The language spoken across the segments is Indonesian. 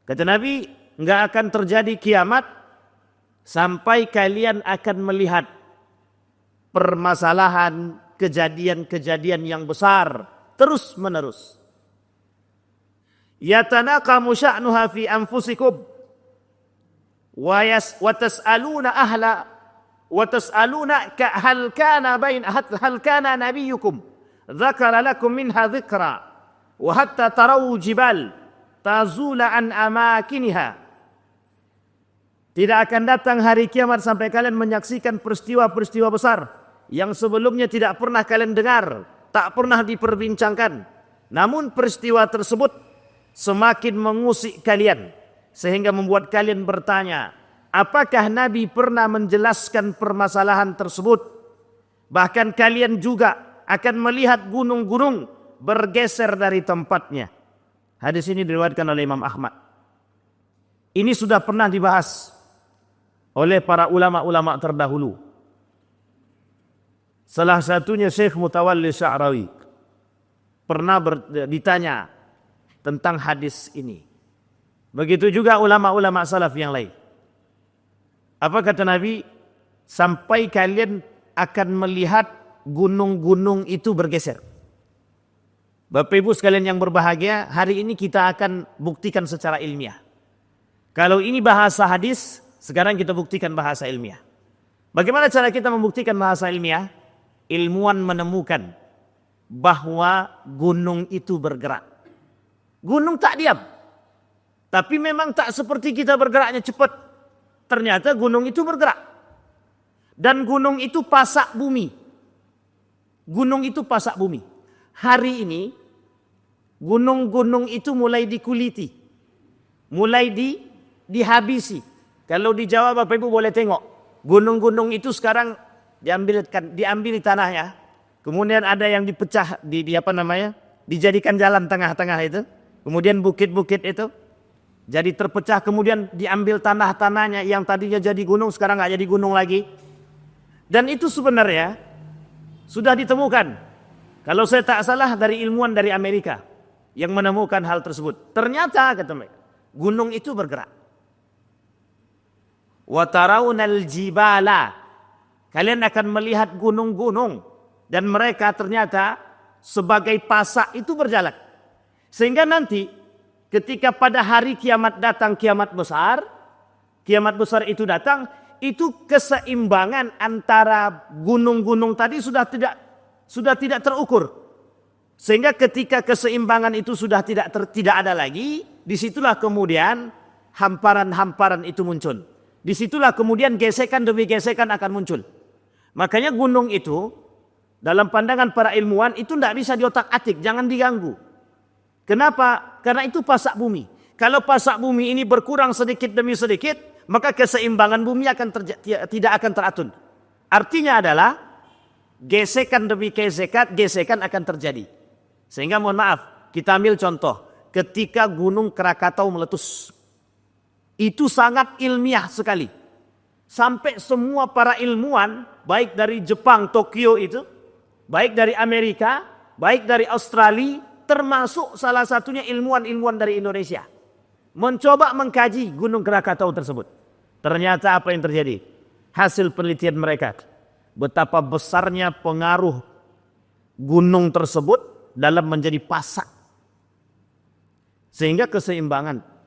Kata Nabi, enggak akan terjadi kiamat sampai kalian akan melihat permasalahan, kejadian-kejadian yang besar terus menerus. Yatanaqamu sya'nuha fi anfusikum wa tas'aluna ahla wa tas'aluna hal kana nabiyyukum dzakara lakum minha dzikra wa hatta tarawu jibal tazula an amakiniha. Tidak akan datang hari kiamat sampai kalian menyaksikan peristiwa-peristiwa besar yang sebelumnya tidak pernah kalian dengar, tak pernah diperbincangkan. Namun peristiwa tersebut semakin mengusik kalian sehingga membuat kalian bertanya, apakah Nabi pernah menjelaskan permasalahan tersebut? Bahkan kalian juga akan melihat gunung-gunung bergeser dari tempatnya. Hadis ini diriwayatkan oleh Imam Ahmad. Ini sudah pernah dibahas oleh para ulama-ulama terdahulu. Salah satunya Syekh Mutawalli Sya'rawi pernah ditanya tentang hadis ini. Begitu juga ulama-ulama salaf yang lain. Apa kata Nabi? Sampai kalian akan melihat gunung-gunung itu bergeser. Bapak Ibu sekalian yang berbahagia, hari ini kita akan buktikan secara ilmiah. Kalau ini bahasa hadis, sekarang kita buktikan bahasa ilmiah. Bagaimana cara kita membuktikan bahasa ilmiah? Ilmuwan menemukan bahwa gunung itu bergerak. Gunung tak diam. Tapi memang tak seperti kita bergeraknya cepat. Ternyata gunung itu bergerak. Dan gunung itu pasak bumi. Gunung itu pasak bumi. Hari ini gunung-gunung itu mulai dikuliti. Mulai dihabisi. Kalau di Jawa Bapak Ibu boleh tengok. Gunung-gunung itu sekarang diambil tanahnya. Kemudian ada yang dipecah dijadikan jalan tengah-tengah itu. Kemudian bukit-bukit itu jadi terpecah, kemudian diambil tanah-tanahnya yang tadinya jadi gunung sekarang nggak jadi gunung lagi. Dan itu sebenarnya sudah ditemukan. Kalau saya tak salah dari ilmuwan dari Amerika yang menemukan hal tersebut. Ternyata kata mereka, gunung itu bergerak. Wa tarawnal jibala. Kalian akan melihat gunung-gunung dan mereka ternyata sebagai pasak itu berjalan. Sehingga nanti ketika pada hari kiamat datang, kiamat besar itu datang, itu keseimbangan antara gunung-gunung tadi sudah tidak terukur. Sehingga ketika keseimbangan itu sudah tidak ada lagi, disitulah kemudian hamparan-hamparan itu muncul. Disitulah kemudian gesekan demi gesekan akan muncul. Makanya gunung itu dalam pandangan para ilmuwan itu tidak bisa diotak-atik, jangan diganggu. Kenapa? Karena itu pasak bumi. Kalau pasak bumi ini berkurang sedikit demi sedikit, maka keseimbangan bumi tidak akan teratur. Artinya adalah gesekan demi gesekan akan terjadi. Sehingga mohon maaf, kita ambil contoh ketika Gunung Krakatau meletus. Itu sangat ilmiah sekali. Sampai semua para ilmuwan, baik dari Jepang, Tokyo itu, baik dari Amerika, baik dari Australia, termasuk salah satunya ilmuwan-ilmuwan dari Indonesia, mencoba mengkaji Gunung Krakatau tersebut. Ternyata apa yang terjadi? Hasil penelitian mereka, betapa besarnya pengaruh gunung tersebut dalam menjadi pasak. Sehingga keseimbangan.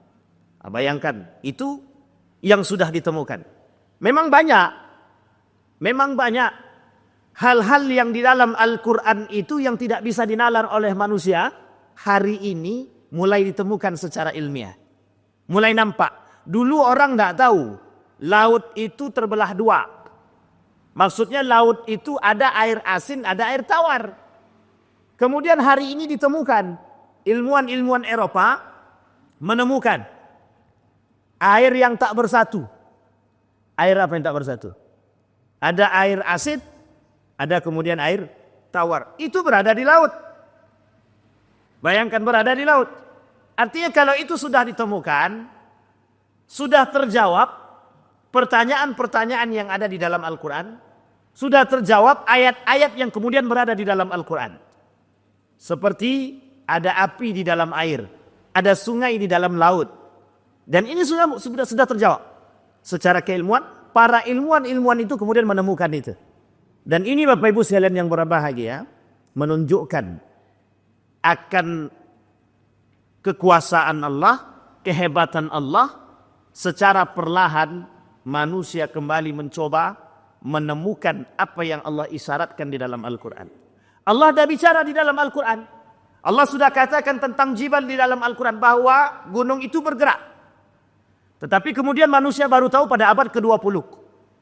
Bayangkan, itu yang sudah ditemukan. Memang banyak hal-hal yang di dalam Al-Quran itu yang tidak bisa dinalar oleh manusia, hari ini mulai ditemukan secara ilmiah. Mulai nampak. Dulu orang tidak tahu laut itu terbelah dua. Maksudnya laut itu ada air asin, ada air tawar. Kemudian hari ini ditemukan, ilmuwan-ilmuwan Eropa menemukan air yang tak bersatu. Air apa yang tak bersatu? Ada air asin, ada kemudian air tawar. Itu berada di laut. Bayangkan berada di laut. Artinya kalau itu sudah ditemukan, sudah terjawab pertanyaan-pertanyaan yang ada di dalam Al-Quran, sudah terjawab ayat-ayat yang kemudian berada di dalam Al-Quran. Seperti ada api di dalam air, ada sungai di dalam laut. Dan ini sudah terjawab. Secara keilmuan, para ilmuwan itu kemudian menemukan itu. Dan ini Bapak Ibu sekalian yang berbahagia, menunjukkan akan kekuasaan Allah, kehebatan Allah. Secara perlahan manusia kembali mencoba menemukan apa yang Allah isyaratkan di dalam Al-Quran. Allah dah bicara di dalam Al-Quran. Allah sudah katakan tentang jibal di dalam Al-Quran bahwa gunung itu bergerak. Tetapi kemudian manusia baru tahu pada abad ke-20.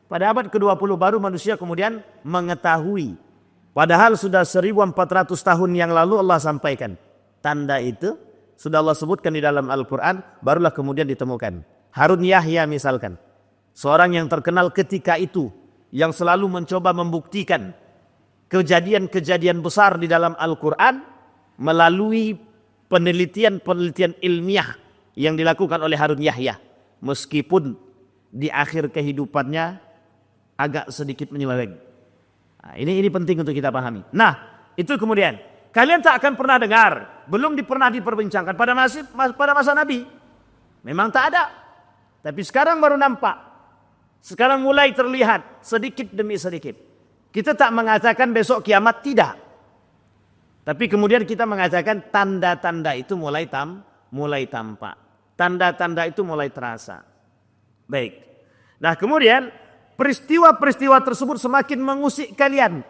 Pada abad ke-20 baru manusia kemudian mengetahui. Padahal sudah 1400 tahun yang lalu Allah sampaikan. Tanda itu sudah Allah sebutkan di dalam Al-Quran, barulah kemudian ditemukan. Harun Yahya misalkan. Seorang yang terkenal ketika itu, yang selalu mencoba membuktikan kejadian-kejadian besar di dalam Al-Quran melalui penelitian-penelitian ilmiah yang dilakukan oleh Harun Yahya. Meskipun di akhir kehidupannya agak sedikit menyeleweng. Nah, ini penting untuk kita pahami. Nah, itu kemudian kalian tak akan pernah dengar, belum pernah diperbincangkan pada masa Nabi. Memang tak ada. Tapi sekarang baru nampak. Sekarang mulai terlihat sedikit demi sedikit. Kita tak mengatakan besok kiamat, tidak. Tapi kemudian kita mengatakan tanda-tanda itu mulai tampak. Tanda-tanda itu mulai terasa. Baik. Nah kemudian peristiwa-peristiwa tersebut semakin mengusik kalian.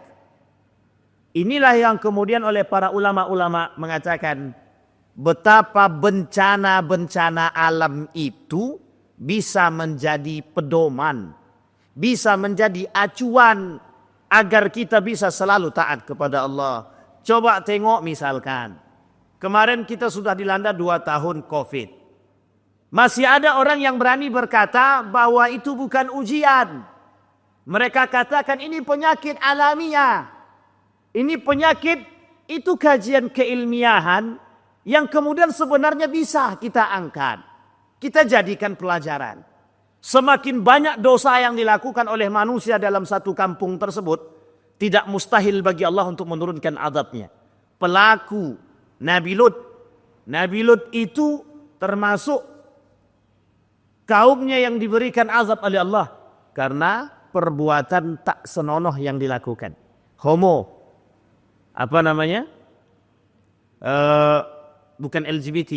Inilah yang kemudian oleh para ulama-ulama mengatakan betapa bencana-bencana alam itu bisa menjadi pedoman, bisa menjadi acuan agar kita bisa selalu taat kepada Allah. Coba tengok misalkan, kemarin kita sudah dilanda 2 tahun COVID. Masih ada orang yang berani berkata bahwa itu bukan ujian. Mereka katakan ini penyakit alamiah. Ini penyakit, itu kajian keilmiahan yang kemudian sebenarnya bisa kita angkat. Kita jadikan pelajaran. Semakin banyak dosa yang dilakukan oleh manusia dalam satu kampung tersebut, tidak mustahil bagi Allah untuk menurunkan azabnya. Pelaku Nabi Lut itu termasuk kaumnya yang diberikan azab oleh Allah karena perbuatan tak senonoh yang dilakukan. Bukan LGBT,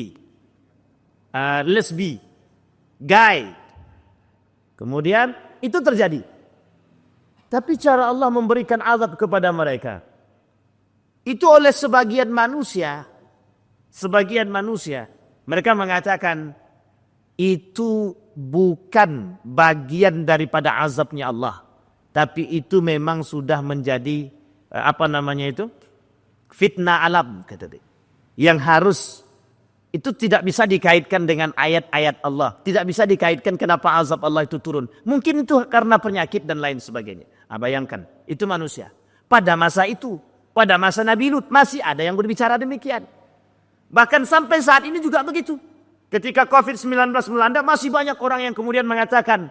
lesbi, gay. Kemudian itu terjadi. Tapi cara Allah memberikan azab kepada mereka itu oleh sebagian manusia. Mereka mengatakan itu bukan bagian daripada azabnya Allah, tapi itu memang sudah menjadi fitnah alam, kata dia. Yang harus itu tidak bisa dikaitkan dengan ayat-ayat Allah, tidak bisa dikaitkan kenapa azab Allah itu turun. Mungkin itu karena penyakit dan lain sebagainya. Bayangkan, itu manusia. Pada masa itu, pada masa Nabi Lut masih ada yang berbicara demikian. Bahkan sampai saat ini juga begitu. Ketika COVID-19 melanda, masih banyak orang yang kemudian mengatakan,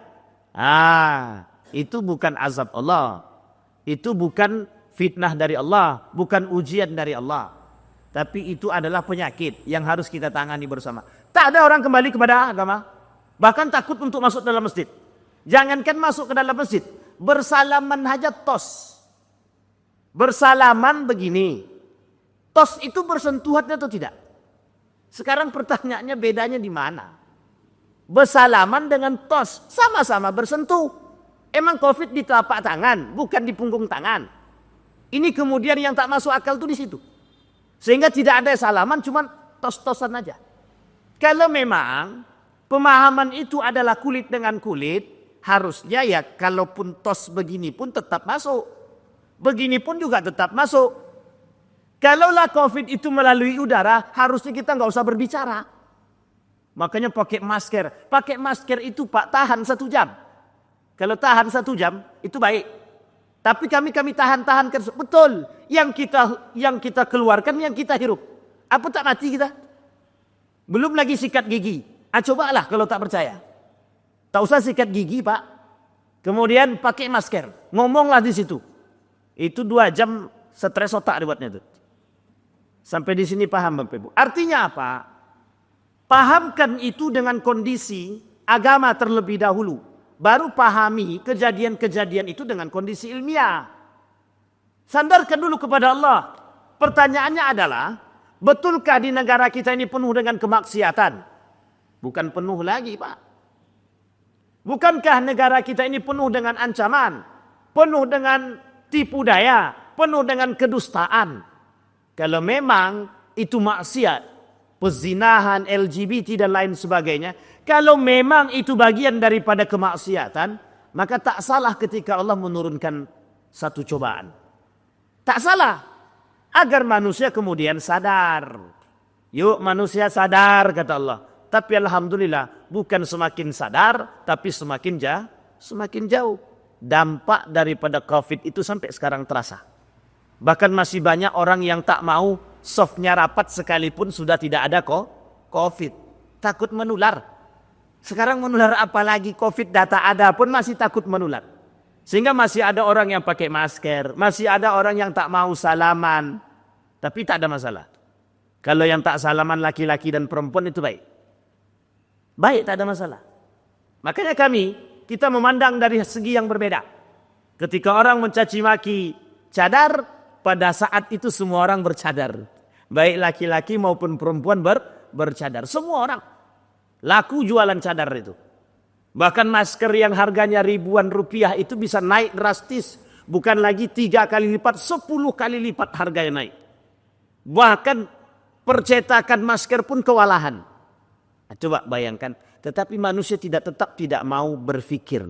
itu bukan azab Allah. Itu bukan fitnah dari Allah, bukan ujian dari Allah. Tapi itu adalah penyakit yang harus kita tangani bersama. Tak ada orang kembali kepada agama. Bahkan takut untuk masuk dalam masjid. Jangankan masuk ke dalam masjid, bersalaman aja tos. Bersalaman begini. Tos itu bersentuhan atau tidak? Sekarang pertanyaannya bedanya di mana? Bersalaman dengan tos sama-sama bersentuh. Emang COVID di telapak tangan, bukan di punggung tangan. Ini kemudian yang tak masuk akal tuh di situ. Sehingga tidak ada salaman, cuman tos-tosan aja. Kalau memang pemahaman itu adalah kulit dengan kulit, harusnya ya kalaupun tos begini pun tetap masuk. Begini pun juga tetap masuk. Kalaulah COVID itu melalui udara, harusnya kita nggak usah berbicara. Makanya pakai masker. Pakai masker itu Pak tahan 1 jam. Kalau tahan 1 jam itu baik. Tapi kami tahan betul. Yang kita keluarkan, yang kita hirup. Apa tak mati kita? Belum lagi sikat gigi. Cobalah kalau tak percaya. Tak usah sikat gigi Pak. Kemudian pakai masker. Ngomonglah di situ. Itu 2 jam stres otak dibuatnya itu. Sampai di sini paham Bapak Ibu. Artinya apa? Pahamkan itu dengan kondisi agama terlebih dahulu. Baru pahami kejadian-kejadian itu dengan kondisi ilmiah. Sandarkan dulu kepada Allah. Pertanyaannya adalah, betulkah di negara kita ini penuh dengan kemaksiatan? Bukan penuh lagi, Pak. Bukankah negara kita ini penuh dengan ancaman? Penuh dengan tipu daya? Penuh dengan kedustaan? Kalau memang itu maksiat, pezinahan, LGBT dan lain sebagainya, kalau memang itu bagian daripada kemaksiatan, maka tak salah ketika Allah menurunkan satu cobaan. Tak salah. Agar manusia kemudian sadar. Yuk manusia sadar, kata Allah. Tapi alhamdulillah bukan semakin sadar, tapi semakin jauh. Dampak daripada COVID itu sampai sekarang terasa. Bahkan masih banyak orang yang tak mau softnya rapat sekalipun sudah tidak ada COVID. Takut menular. Sekarang menular apalagi COVID, data ada pun masih takut menular. Sehingga masih ada orang yang pakai masker. Masih ada orang yang tak mau salaman. Tapi tak ada masalah. Kalau yang tak salaman laki-laki dan perempuan itu baik. Baik, tak ada masalah. Makanya kita memandang dari segi yang berbeda. Ketika orang mencaci maki cadar, pada saat itu semua orang bercadar. Baik laki-laki maupun perempuan bercadar. Semua orang. Laku jualan cadar itu. Bahkan masker yang harganya ribuan rupiah itu bisa naik drastis. Bukan lagi 3 kali lipat, 10 kali lipat harganya naik. Bahkan percetakan masker pun kewalahan. Nah, coba bayangkan. Tetapi manusia tetap tidak mau berpikir.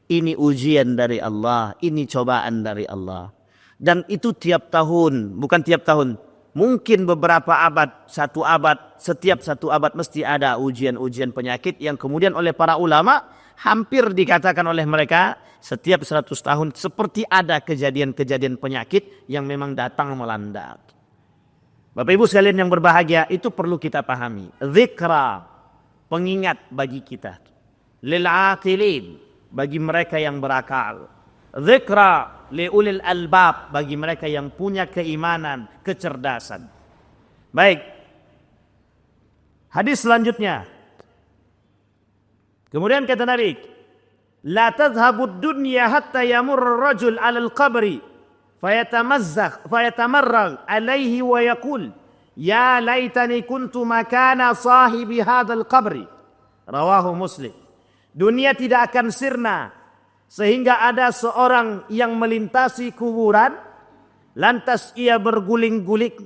Ini ujian dari Allah. Ini cobaan dari Allah. Dan itu tiap tahun. Bukan tiap tahun. Mungkin beberapa abad, setiap satu abad mesti ada ujian-ujian penyakit yang kemudian oleh para ulama hampir dikatakan oleh mereka setiap 100 tahun seperti ada kejadian-kejadian penyakit yang memang datang melanda. Bapak Ibu sekalian yang berbahagia, itu perlu kita pahami. Zikra, pengingat bagi kita. Lil'aqilin, bagi mereka yang berakal. Zikra liulil albab, bagi mereka yang punya keimanan, kecerdasan. Baik. Hadis selanjutnya. Kemudian kata Nabi, la tadhhabud dunya hatta yamurra ar-rajul 'ala al-qabri fayatamarrag alayhi wa yaqul ya laitani kuntu makana sahibi hadzal qabri. Rawahu Muslim. Dunia tidak akan sirna sehingga ada seorang yang melintasi kuburan, lantas ia berguling-guling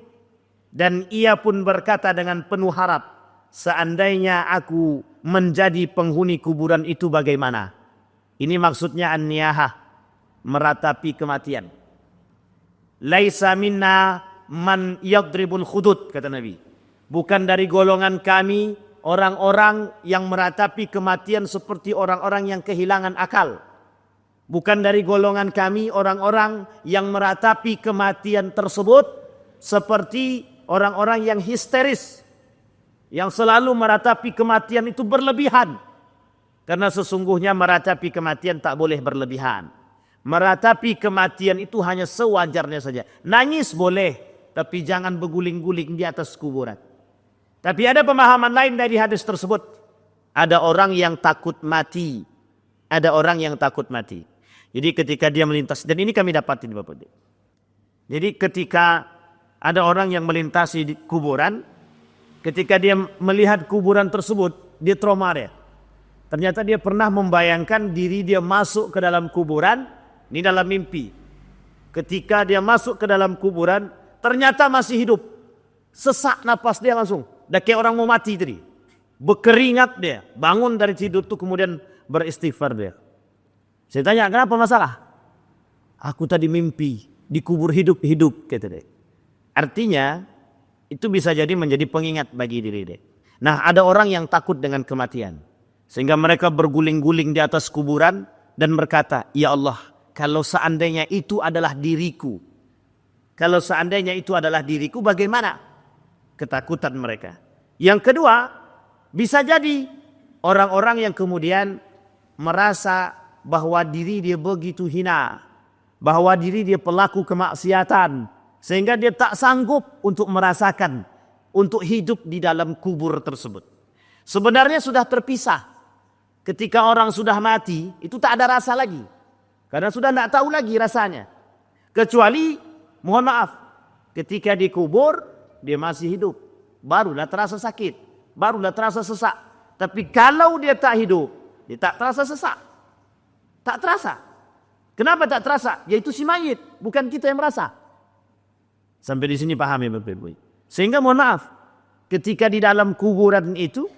dan ia pun berkata dengan penuh harap, seandainya aku menjadi penghuni kuburan itu bagaimana? Ini maksudnya an-niyahah, meratapi kematian. Laisa minna man yadribul khudud, kata Nabi. Bukan dari golongan kami orang-orang yang meratapi kematian seperti orang-orang yang kehilangan akal. Bukan dari golongan kami orang-orang yang meratapi kematian tersebut seperti orang-orang yang histeris. Yang selalu meratapi kematian itu berlebihan. Karena sesungguhnya meratapi kematian tak boleh berlebihan. Meratapi kematian itu hanya sewajarnya saja. Nangis boleh, tapi jangan berguling-guling di atas kuburan. Tapi ada pemahaman lain dari hadis tersebut. Ada orang yang takut mati. Ada orang yang takut mati. Jadi ketika dia melintas, dan ini kami dapatin Bapak. Jadi ketika ada orang yang melintasi di kuburan, ketika dia melihat kuburan tersebut, dia trauma dia. Ternyata dia pernah membayangkan diri dia masuk ke dalam kuburan, ini dalam mimpi. Ketika dia masuk ke dalam kuburan, ternyata masih hidup. Sesak napas dia langsung. Dah kayak orang mau mati tadi. Berkeringat dia. Bangun dari tidur itu kemudian beristighfar dia. Saya tanya, kenapa masalah? Aku tadi mimpi, dikubur hidup-hidup, kata dia. Artinya, itu bisa jadi menjadi pengingat bagi diri dia. Nah, ada orang yang takut dengan kematian. Sehingga mereka berguling-guling di atas kuburan dan berkata, ya Allah, kalau seandainya itu adalah diriku. Kalau seandainya itu adalah diriku, bagaimana? Ketakutan mereka. Yang kedua, bisa jadi orang-orang yang kemudian merasa bahwa diri dia begitu hina, bahwa diri dia pelaku kemaksiatan, sehingga dia tak sanggup untuk merasakan, untuk hidup di dalam kubur tersebut. Sebenarnya sudah terpisah. Ketika orang sudah mati, itu tak ada rasa lagi. Karena sudah tidak tahu lagi rasanya. Kecuali, mohon maaf, ketika dikubur, dia masih hidup. Barulah terasa sakit. Barulah terasa sesak. Tapi kalau dia tak hidup, dia tak terasa sesak. Tak terasa. Kenapa tak terasa? Yaitu si mayit, bukan kita yang merasa. Sampai di sini paham ya Bapak Ibu. Sehingga mohon maaf, ketika di dalam kuburan itu,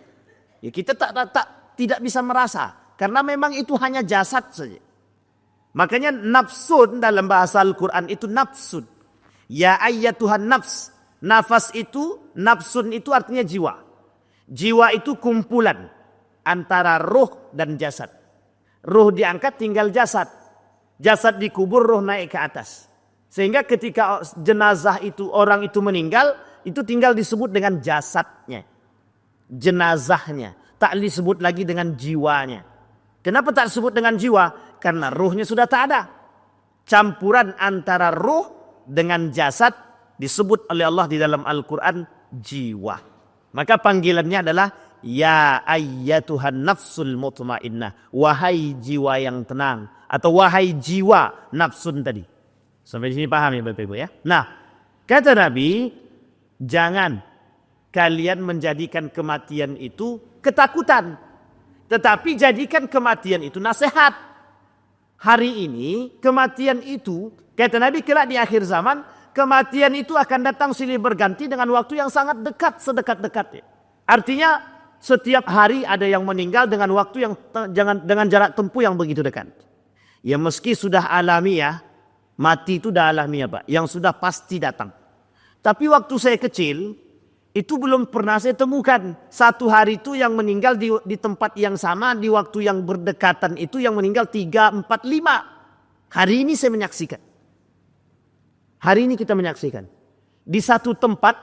ya kita tidak bisa merasa. Karena memang itu hanya jasad saja. Makanya nafsun dalam bahasa Al-Quran itu nafsun. Ya ayyatuhan nafs. Nafas itu, nafsun itu artinya jiwa. Jiwa itu kumpulan antara roh dan jasad. Roh diangkat tinggal jasad. Jasad dikubur, roh naik ke atas. Sehingga ketika jenazah itu, orang itu meninggal, itu tinggal disebut dengan jasadnya. Jenazahnya. Tak disebut lagi dengan jiwanya. Kenapa tak disebut dengan jiwa? Karena rohnya sudah tak ada. Campuran antara roh dengan jasad disebut oleh Allah di dalam Al-Quran jiwa. Maka panggilannya adalah ya ayyatuhan nafsul mutmainnah. Wahai jiwa yang tenang. Atau wahai jiwa nafsun tadi. Sampai di sini paham ya Bapak Ibu ya. Nah, kata Nabi, jangan kalian menjadikan kematian itu ketakutan. Tetapi jadikan kematian itu nasihat. Hari ini kematian itu, kata Nabi kelak di akhir zaman, kematian itu akan datang silih berganti dengan waktu yang sangat dekat, sedekat-dekatnya. Artinya setiap hari ada yang meninggal dengan waktu yang dengan jarak tempuh yang begitu dekat. Ya meski sudah alamiah, mati itu dah alamiah Pak, yang sudah pasti datang. Tapi waktu saya kecil, itu belum pernah saya temukan. Satu hari itu yang meninggal di tempat yang sama, di waktu yang berdekatan itu yang meninggal 3, 4, 5. Hari ini saya menyaksikan. Hari ini kita menyaksikan. Di satu tempat,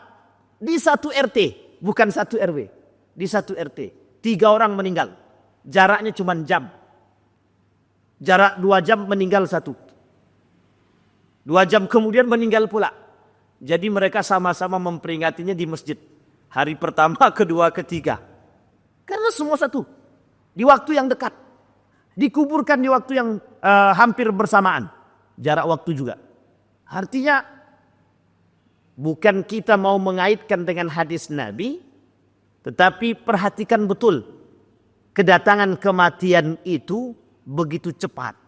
di satu RT, bukan satu RW. Di satu RT, 3 orang meninggal. Jaraknya cuma jam. Jarak 2 jam meninggal 1. 2 jam kemudian meninggal pula. Jadi mereka sama-sama memperingatinya di masjid. Hari pertama, kedua, ketiga. Karena semua satu. Di waktu yang dekat. Dikuburkan di waktu yang hampir bersamaan. Jarak waktu juga. Artinya bukan kita mau mengaitkan dengan hadis Nabi. Tetapi perhatikan betul. Kedatangan kematian itu begitu cepat.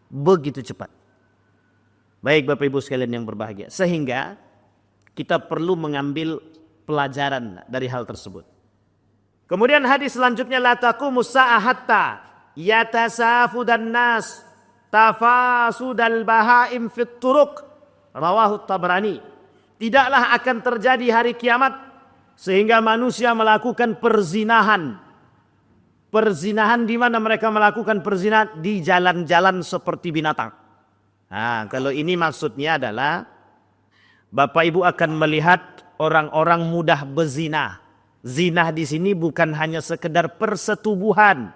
Begitu cepat. Baik Bapak Ibu sekalian yang berbahagia. Sehingga kita perlu mengambil pelajaran dari hal tersebut. Kemudian hadis selanjutnya. La taqumus sa'ah hatta yatasafudan nas tafasudal bahaim fit turuq. Rawahu Tabrani. Tidaklah akan terjadi hari kiamat sehingga manusia melakukan perzinahan. Perzinahan di mana mereka melakukan perzinahan? Di jalan-jalan seperti binatang. Nah, kalau ini maksudnya adalah Bapak Ibu akan melihat orang-orang mudah berzina. Zina di sini bukan hanya sekedar persetubuhan.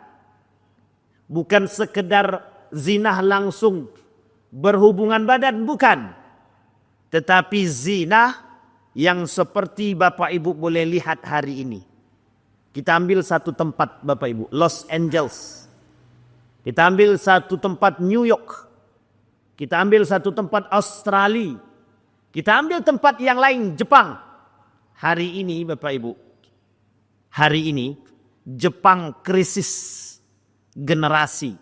Bukan sekedar zina langsung berhubungan badan, bukan. Tetapi zina yang seperti Bapak Ibu boleh lihat hari ini. Kita ambil satu tempat Bapak Ibu, Los Angeles. Kita ambil satu tempat New York. Kita ambil satu tempat Australia. Kita ambil tempat yang lain, Jepang. Hari ini Bapak Ibu, hari ini Jepang krisis generasi.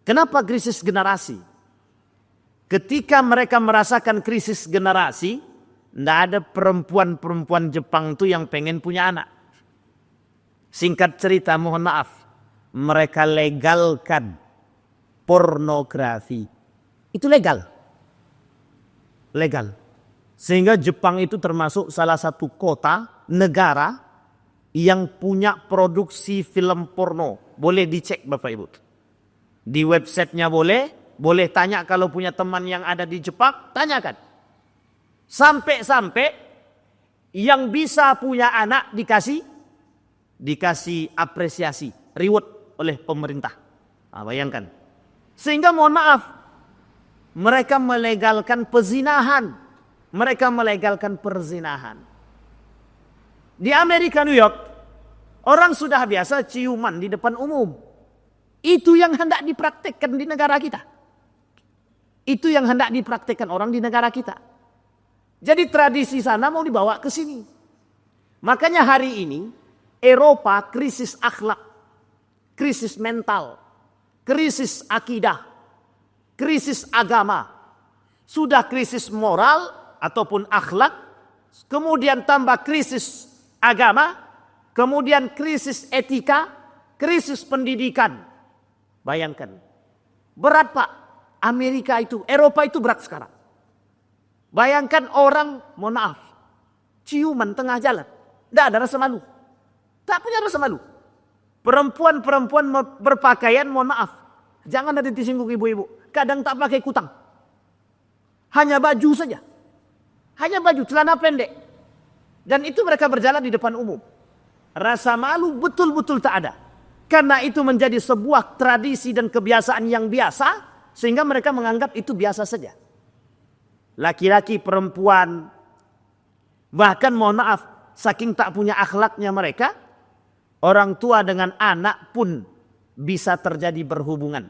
Kenapa krisis generasi? Ketika mereka merasakan krisis generasi, tidak ada perempuan-perempuan Jepang itu yang pengen punya anak. Singkat cerita, mohon maaf, mereka legalkan pornografi. Itu legal. Legal. Sehingga Jepang itu termasuk salah satu kota, negara yang punya produksi film porno. Boleh dicek Bapak Ibu. Di websitenya boleh tanya kalau punya teman yang ada di Jepang, tanyakan. Sampai-sampai yang bisa punya anak dikasih apresiasi, reward oleh pemerintah. Nah, bayangkan. Sehingga mohon maaf, mereka melegalkan pezinahan. Mereka melegalkan perzinahan. Di Amerika, New York, Orang sudah biasa ciuman di depan umum. Itu yang hendak dipraktekkan di negara kita. Itu yang hendak dipraktekkan orang di negara kita. Jadi tradisi sana mau dibawa ke sini. Makanya hari ini Eropa krisis akhlak, krisis mental, krisis akidah, krisis agama, sudah krisis moral ataupun akhlak, kemudian tambah krisis agama, kemudian krisis etika, krisis pendidikan. Bayangkan, berat Pak, Amerika itu, Eropa itu berat sekarang. Bayangkan orang, mohon maaf, ciuman tengah jalan, tidak ada rasa malu. Tak punya rasa malu. Perempuan-perempuan berpakaian, mohon maaf, jangan ada disinggung ibu-ibu. Kadang tak pakai kutang. Hanya baju saja. Hanya baju, celana pendek. Dan itu mereka berjalan di depan umum. Rasa malu betul-betul tak ada. Karena itu menjadi sebuah tradisi dan kebiasaan yang biasa. Sehingga mereka menganggap itu biasa saja. Laki-laki, perempuan. Bahkan mohon maaf, saking tak punya akhlaknya mereka. Orang tua dengan anak pun bisa terjadi berhubungan.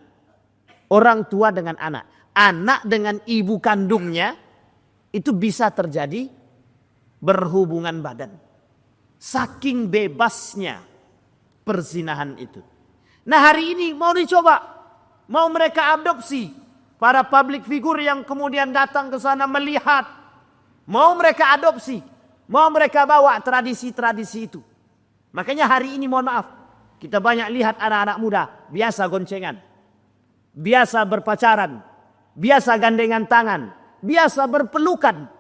Orang tua dengan anak. Anak dengan ibu kandungnya itu bisa terjadi berhubungan badan. Saking bebasnya perzinahan itu. Nah hari ini mau dicoba. Mau mereka adopsi. Para public figure yang kemudian datang ke sana melihat. Mau mereka adopsi. Mau mereka bawa tradisi-tradisi itu. Makanya hari ini mohon maaf. Kita banyak lihat anak-anak muda. Biasa goncengan. Biasa berpacaran. Biasa gandengan tangan. Biasa berpelukan.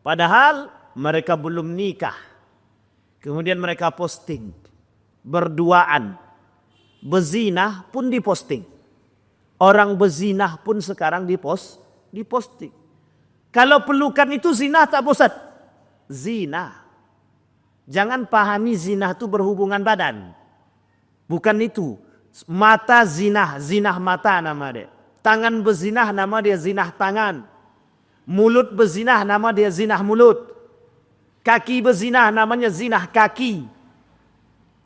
Padahal mereka belum nikah. Kemudian mereka posting. Berduaan. Bezinah pun diposting. Orang bezinah pun sekarang diposting. Kalau pelukan itu zina tak bosan. Zina. Jangan pahami zina itu berhubungan badan. Bukan itu. Mata zinah. Zinah mata nama dia. Tangan bezinah nama dia zinah tangan. Mulut bezinah nama dia zinah mulut. Kaki bezinah namanya zinah kaki.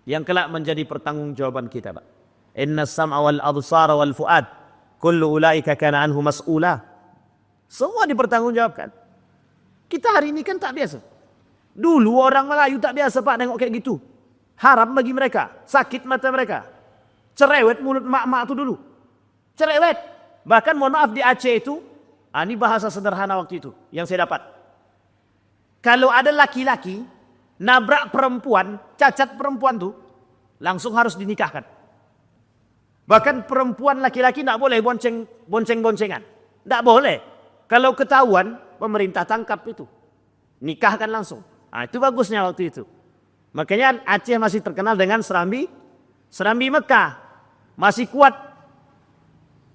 Yang kelak menjadi pertanggungjawaban kita, Pak. Inna sam'a wal absara wal fuad. Kullu ulaika kana anhu mas'ula. Semua dipertanggungjawabkan. Kita hari ini kan tak biasa. Dulu orang Melayu tak biasa Pak nengok kayak gitu. Haram bagi mereka. Sakit mata mereka. Cerewet mulut mak-mak itu dulu. Cerewet. Bahkan mohon maaf di Aceh itu. Ini bahasa sederhana waktu itu. Yang saya dapat. Kalau ada laki-laki. Nabrak perempuan. Cacat perempuan tuh. Langsung harus dinikahkan. Bahkan perempuan laki-laki tidak boleh bonceng-boncengan. Tidak boleh. Kalau ketahuan. Pemerintah tangkap itu. Nikahkan langsung. Itu bagusnya waktu itu. Makanya Aceh masih terkenal dengan serambi Mekah. Masih kuat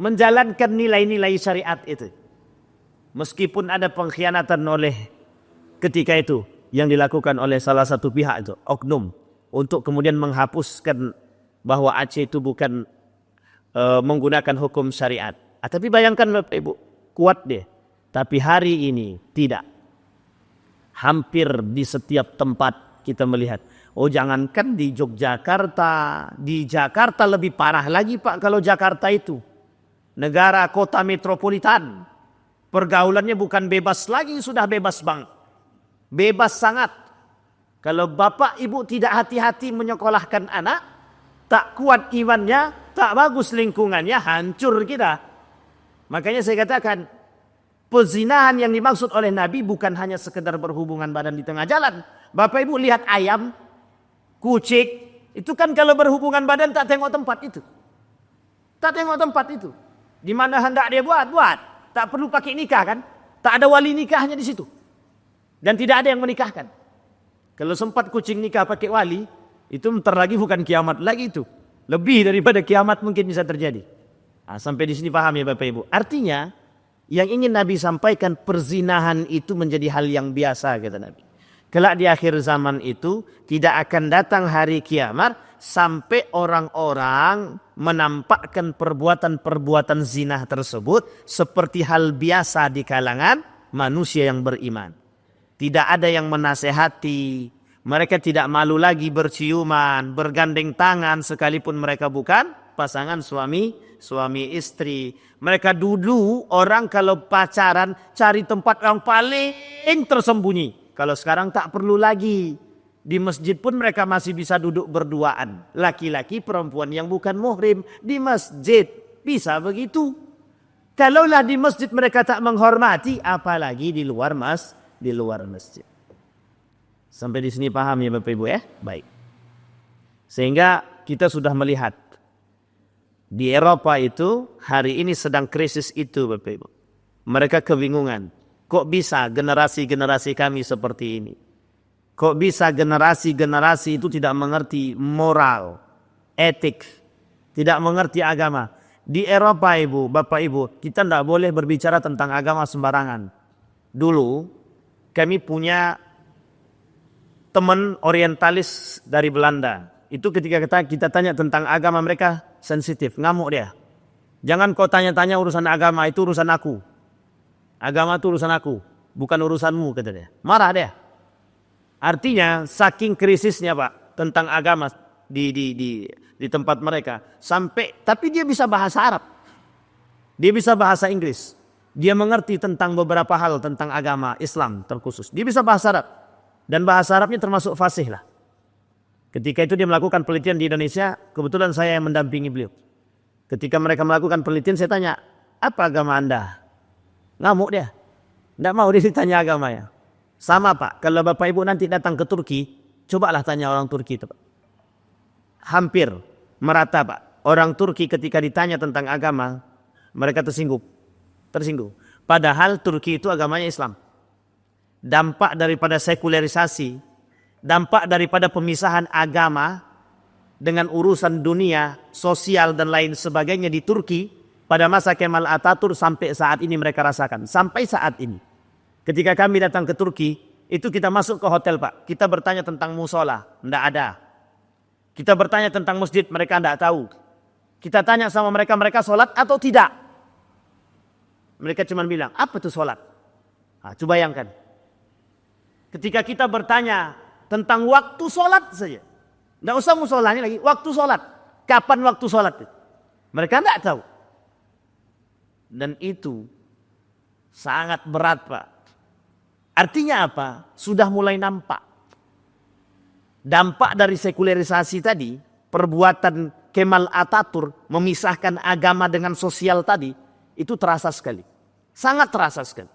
menjalankan nilai-nilai syariat itu. Meskipun ada pengkhianatan oleh ketika itu yang dilakukan oleh salah satu pihak itu, oknum, untuk kemudian menghapuskan bahwa Aceh itu bukan menggunakan hukum syariat. Tapi bayangkan Bapak Ibu, kuat deh. Tapi hari ini tidak. Hampir di setiap tempat kita melihat. Oh jangankan di Yogyakarta. Di Jakarta lebih parah lagi Pak kalau Jakarta itu. Negara kota metropolitan. Pergaulannya bukan bebas lagi, sudah bebas bang. Bebas sangat. Kalau bapak ibu tidak hati-hati menyekolahkan anak. Tak kuat imannya, tak bagus lingkungannya, hancur kita. Makanya saya katakan. Pezinahan yang dimaksud oleh Nabi bukan hanya sekedar berhubungan badan di tengah jalan. Bapak Ibu lihat ayam, kucing. Itu kan kalau berhubungan badan tak tengok tempat itu. Tak tengok tempat itu. Di mana hendak dia buat. Tak perlu pakai nikah kan. Tak ada wali nikahnya di situ. Dan tidak ada yang menikahkan. Kalau sempat kucing nikah pakai wali. Itu bentar lagi bukan kiamat lagi itu. Lebih daripada kiamat mungkin bisa terjadi. Sampai di sini paham ya Bapak Ibu. Artinya. Yang ingin Nabi sampaikan perzinahan itu menjadi hal yang biasa kata Nabi. Kelak di akhir zaman itu tidak akan datang hari kiamat sampai orang-orang menampakkan perbuatan-perbuatan zina tersebut seperti hal biasa di kalangan manusia yang beriman. Tidak ada yang menasehati, Mereka tidak malu lagi berciuman, bergandeng tangan sekalipun mereka bukan pasangan suami istri. Mereka dulu orang kalau pacaran cari tempat yang paling tersembunyi. Kalau sekarang tak perlu lagi. Di masjid pun mereka masih bisa duduk berduaan. Laki-laki perempuan yang bukan muhrim di masjid. Bisa begitu. Kalaulah di masjid mereka tak menghormati, apalagi di luar masjid. Sampai di sini paham ya Bapak Ibu ya? Baik. Sehingga kita sudah melihat di Eropa itu hari ini sedang krisis itu Bapak Ibu. Mereka kebingungan. Kok bisa generasi-generasi kami seperti ini? Kok bisa generasi-generasi itu tidak mengerti moral, etik, tidak mengerti agama. Di Eropa Ibu, Bapak Ibu, kita tidak boleh berbicara tentang agama sembarangan. Dulu kami punya teman orientalis dari Belanda. Itu ketika kita tanya tentang agama mereka sensitif, ngamuk dia. Jangan kau tanya-tanya urusan agama, itu urusan aku. Agama itu urusan aku, bukan urusanmu, kata dia. Marah dia. Artinya saking krisisnya Pak tentang agama di tempat mereka. Tapi dia bisa bahasa Arab. Dia bisa bahasa Inggris. Dia mengerti tentang beberapa hal tentang agama Islam terkhusus. Dia bisa bahasa Arab. Dan bahasa Arabnya termasuk fasih lah. Ketika itu dia melakukan penelitian di Indonesia, kebetulan saya yang mendampingi beliau. Ketika mereka melakukan penelitian, saya tanya, apa agama Anda? Ngamuk dia. Tidak mau dia ditanya agamanya. Sama Pak, kalau Bapak Ibu nanti datang ke Turki, cobalah tanya orang Turki itu Pak. Hampir merata Pak. Orang Turki ketika ditanya tentang agama, mereka tersinggung. Padahal Turki itu agamanya Islam. Dampak daripada sekularisasi, dampak daripada pemisahan agama dengan urusan dunia, sosial dan lain sebagainya di Turki pada masa Kemal Atatürk sampai saat ini mereka rasakan. Sampai saat ini. Ketika kami datang ke Turki, itu kita masuk ke hotel Pak. Kita bertanya tentang musola, tidak ada. Kita bertanya tentang masjid, mereka tidak tahu. Kita tanya sama mereka, mereka sholat atau tidak? Mereka cuma bilang, apa itu sholat? Nah, coba bayangkan. Ketika kita bertanya tentang waktu sholat saja. Tidak usah musolanya lagi, waktu sholat. Kapan waktu sholat? Mereka tidak tahu. Dan itu sangat berat Pak. Artinya apa? Sudah mulai nampak. Dampak dari sekularisasi tadi, perbuatan Kemal Atatürk memisahkan agama dengan sosial tadi, itu terasa sekali. Sangat terasa sekali.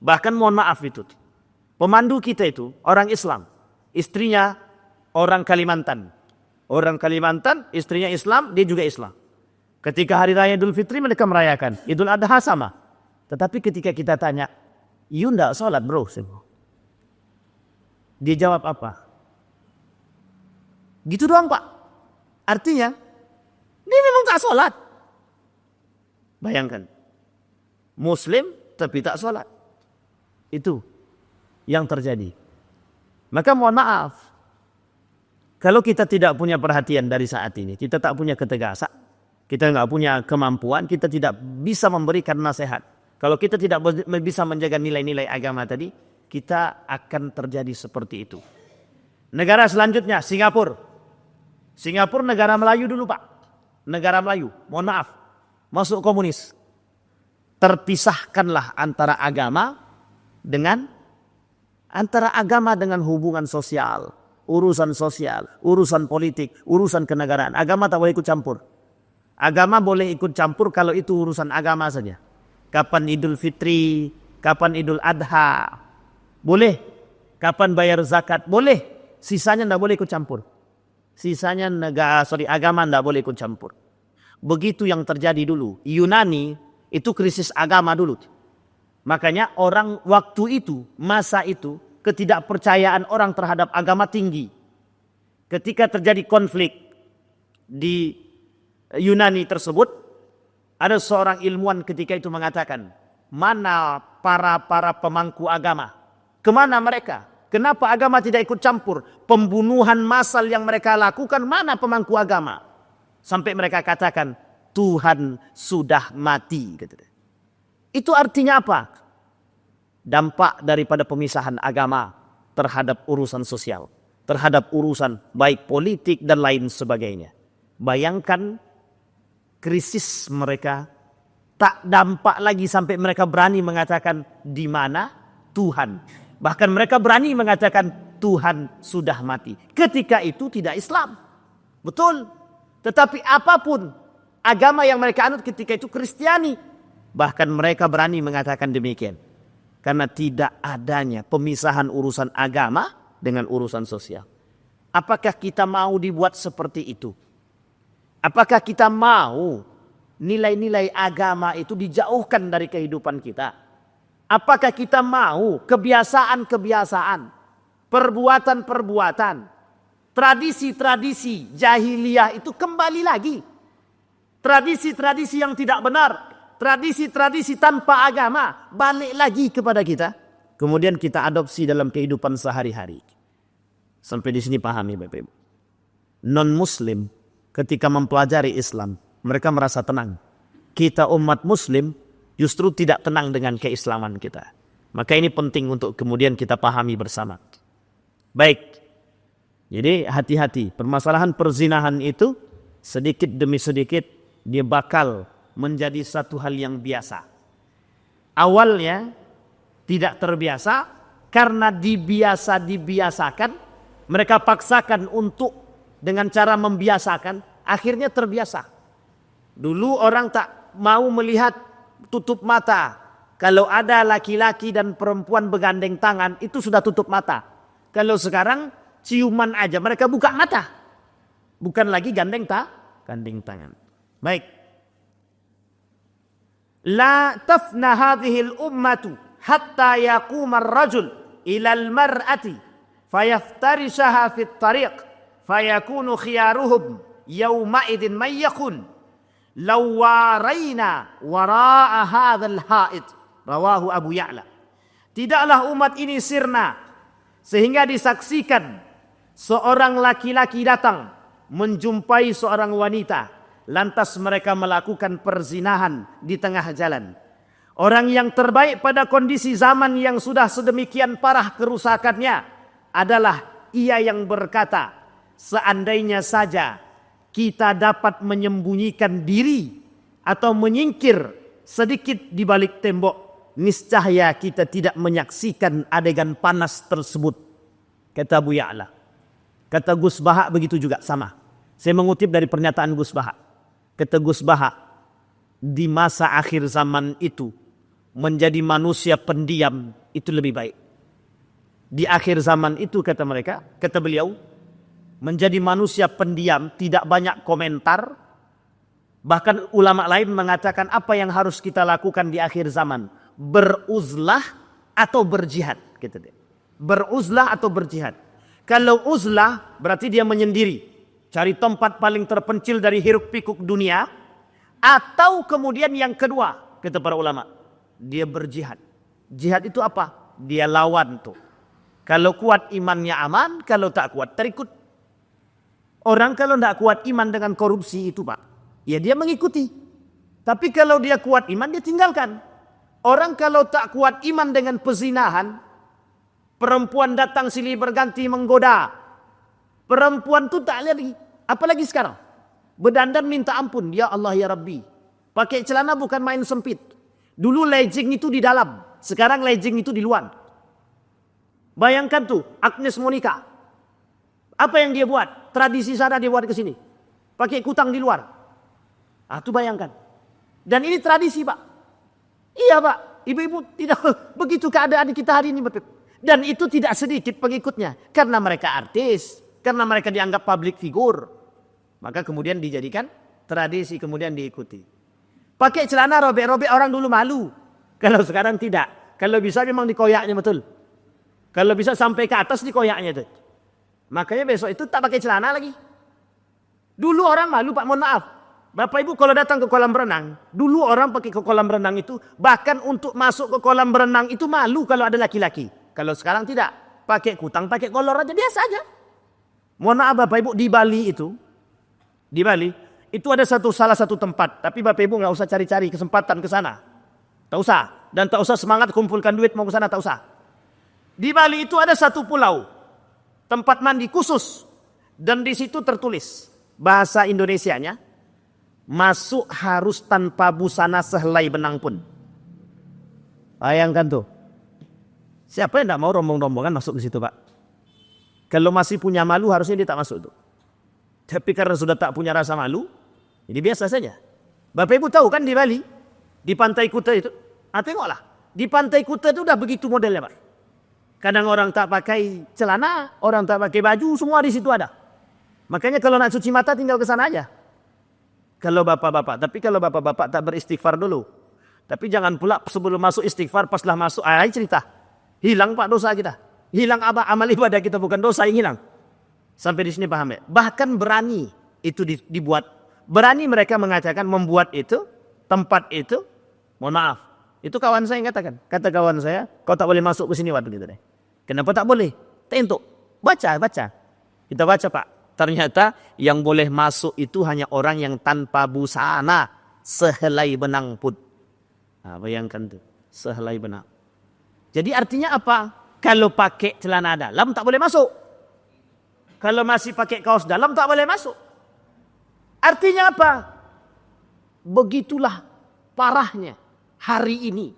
Bahkan mohon maaf itu. Pemandu kita itu orang Islam. Istrinya orang Kalimantan. Orang Kalimantan, istrinya Islam, dia juga Islam. Ketika hari raya Idul Fitri mereka merayakan. Idul Adha sama. Tetapi ketika kita tanya, you enggak sholat bro? Dia jawab apa? Gitu doang Pak. Artinya, dia memang tak sholat. Bayangkan. Muslim tapi tak sholat. Itu yang terjadi. Maka mohon maaf. Kalau kita tidak punya perhatian dari saat ini, kita tak punya ketegasan, kita nggak punya kemampuan, kita tidak bisa memberikan nasihat. Kalau kita tidak bisa menjaga nilai-nilai agama tadi, kita akan terjadi seperti itu. Negara selanjutnya, Singapura. Singapura negara Melayu dulu Pak. Negara Melayu, mohon maaf. Masuk komunis. Terpisahkanlah antara agama dengan hubungan sosial. Urusan sosial, urusan politik, urusan kenegaraan. Agama tak boleh ikut campur. Agama boleh ikut campur kalau itu urusan agama saja. Kapan Idul Fitri, kapan Idul Adha, boleh. Kapan bayar zakat, boleh. Sisanya tidak boleh ikut campur. Sisanya agama tidak boleh ikut campur. Begitu yang terjadi dulu. Yunani itu krisis agama dulu. Makanya orang waktu itu, masa itu, ketidakpercayaan orang terhadap agama tinggi. Ketika terjadi konflik di Yunani tersebut, ada seorang ilmuwan ketika itu mengatakan, mana para pemangku agama? Kemana mereka? Kenapa agama tidak ikut campur? Pembunuhan massal yang mereka lakukan, mana pemangku agama? Sampai mereka katakan, Tuhan sudah mati. Itu artinya apa? Dampak daripada pemisahan agama terhadap urusan sosial. terhadap urusan baik politik dan lain sebagainya. Bayangkan krisis mereka tak dampak lagi sampai mereka berani mengatakan di mana Tuhan. Bahkan mereka berani mengatakan Tuhan sudah mati. Ketika itu tidak Islam. Betul. Tetapi apapun agama yang mereka anut ketika itu Kristiani. Bahkan mereka berani mengatakan demikian. Karena tidak adanya pemisahan urusan agama dengan urusan sosial. Apakah kita mau dibuat seperti itu? Apakah kita mau nilai-nilai agama itu dijauhkan dari kehidupan kita? Apakah kita mau kebiasaan-kebiasaan, perbuatan-perbuatan, tradisi-tradisi jahiliyah itu kembali lagi? Tradisi-tradisi yang tidak benar, tradisi-tradisi tanpa agama balik lagi kepada kita. Kemudian kita adopsi dalam kehidupan sehari-hari. Sampai di sini pahami Bapak Ibu. Non-Muslim ketika mempelajari Islam, mereka merasa tenang. Kita umat Muslim justru tidak tenang dengan keislaman kita. Maka ini penting untuk kemudian kita pahami bersama. Baik. Jadi hati-hati. Permasalahan perzinahan itu sedikit demi sedikit dia bakal menjadi satu hal yang biasa. Awalnya tidak terbiasa karena dibiasakan. Mereka paksakan untuk dengan cara membiasakan, akhirnya terbiasa. Dulu orang tak mau melihat tutup mata. Kalau ada laki-laki dan perempuan bergandeng tangan, itu sudah tutup mata. Kalau sekarang ciuman aja mereka buka mata. Bukan lagi gandeng tangan. Baik. La tafna hadhil ummatu hatta yaquma ar-rajul ila al-mar'ati fayaftarishaha fit tariq fayakunu khiyaruhum yawma idin may yakun law warayna wara'a hadzal ha'id. Rawahu Abu Ya'la. Tidaklah umat ini sirna sehingga disaksikan seorang laki-laki datang menjumpai seorang wanita, lantas mereka melakukan perzinahan di tengah jalan. Orang yang terbaik pada kondisi zaman yang sudah sedemikian parah kerusakannya adalah ia yang berkata, seandainya saja kita dapat menyembunyikan diri atau menyingkir sedikit di balik tembok, niscaya kita tidak menyaksikan adegan panas tersebut. Kata Abu Ya'la. Kata Gus Baha begitu juga, sama. Saya mengutip dari pernyataan Gus Baha. Kata Gus Baha, di masa akhir zaman itu menjadi manusia pendiam itu lebih baik. Di akhir zaman itu kata mereka, kata beliau, menjadi manusia pendiam, tidak banyak komentar. Bahkan ulama lain mengatakan apa yang harus kita lakukan di akhir zaman, beruzlah atau berjihad, kata dia. Beruzlah atau berjihad. Kalau uzlah berarti dia menyendiri, cari tempat paling terpencil dari hiruk pikuk dunia, atau kemudian yang kedua, kata para ulama, dia berjihad. Jihad itu apa? Dia lawan tuh. Kalau kuat imannya aman, kalau tak kuat terikut. Orang kalau tidak kuat iman dengan korupsi itu Pak, ya dia mengikuti. Tapi kalau dia kuat iman, dia tinggalkan. Orang kalau tak kuat iman dengan pezinahan, perempuan datang silih berganti menggoda. Perempuan itu tak lagi. Apalagi sekarang. Berdandan minta ampun. Ya Allah ya Rabbi. Pakai celana bukan main sempit. Dulu legging itu di dalam. Sekarang legging itu di luar. Bayangkan tuh Agnes Monica. Apa yang dia buat? Tradisi sana dia buat ke sini. Pakai kutang di luar. Ah, itu bayangkan. Dan ini tradisi Pak. Iya Pak. Ibu-ibu tidak begitu keadaan kita hari ini Bapak. Dan itu tidak sedikit pengikutnya. Karena mereka artis. Karena mereka dianggap public figure. Maka kemudian dijadikan tradisi. Kemudian diikuti. Pakai celana robek-robek orang dulu malu. Kalau sekarang tidak. Kalau bisa memang dikoyaknya betul. Kalau bisa sampai ke atas dikoyaknya itu. Makanya besok itu tak pakai celana lagi. Dulu orang malu Pak, mohon maaf. Bapak Ibu kalau datang ke kolam renang. Dulu orang pakai ke kolam renang itu. Bahkan untuk masuk ke kolam renang itu malu kalau ada laki-laki. Kalau sekarang tidak. Pakai kutang, pakai kolor aja, biasa aja. Mohon maaf Bapak Ibu, di Bali itu. Di Bali. Itu ada salah satu tempat. Tapi Bapak Ibu gak usah cari-cari kesempatan ke sana. Tak usah. Dan tak usah semangat kumpulkan duit mau ke sana, tak usah. Di Bali itu ada satu pulau. tempat mandi khusus. Dan di situ tertulis bahasa Indonesianya, masuk harus tanpa busana sehelai benang pun. Bayangkan tuh. Siapa yang tidak mau rombong-rombongan masuk ke situ, Pak? Kalau masih punya malu harusnya dia tak masuk tuh. Tapi karena sudah tak punya rasa malu, jadi biasa saja. Bapak Ibu tahu kan di Bali, di Pantai Kuta itu, tengoklah. Di Pantai Kuta itu udah begitu modelnya, Pak. Kadang orang tak pakai celana, orang tak pakai baju, semua di situ ada. Makanya kalau nak cuci mata tinggal ke sana aja. Kalau bapak-bapak, tapi kalau bapak-bapak tak beristighfar dulu. Tapi jangan pula sebelum masuk istighfar, paslah masuk, cerita. Hilang Pak dosa kita. Hilang amal ibadah kita, bukan dosa yang hilang. Sampai di sini paham ya? Bahkan berani itu dibuat. Berani mereka mengatakan membuat itu, tempat itu, mohon maaf. Itu kawan saya yang katakan. Kata kawan saya, kau tak boleh masuk ke sini waktu gitu deh. Kenapa tak boleh? Tentu. Baca. Kita baca Pak. Ternyata yang boleh masuk itu hanya orang yang tanpa busana sehelai benang pun. Bayangkan tuh, sehelai benang. Jadi artinya apa? Kalau pakai celana dalam tak boleh masuk. Kalau masih pakai kaos dalam tak boleh masuk. Artinya apa? Begitulah parahnya hari ini